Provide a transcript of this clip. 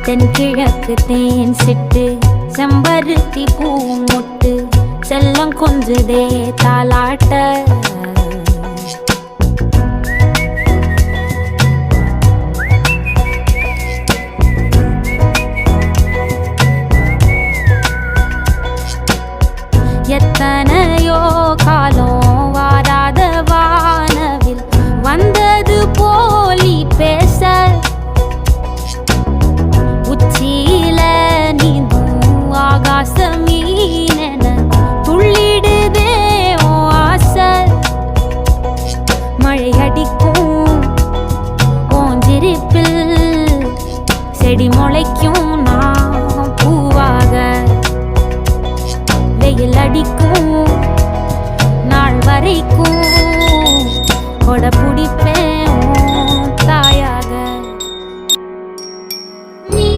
தென்கிழக்கு தேன் சிட்டு செம்பருத்தி பூ முட்டு செல்லம் கொஞ்சுதே தாலாட்ட எத்தனையோ காலம் வாராத வானவில் வந்தது போலி பேச உச்சியில நீந்தும் ஆகாச மீனென துள்ளிடுதே ஓ ஆசை மழை அடிக்கும் ஓஞ்சிருப்பில் செடி முளைக்கும் நான் பூவாக வெயில் அடிக்கும் நாள் வரைக்கும் கொடை பிடிப்பேன்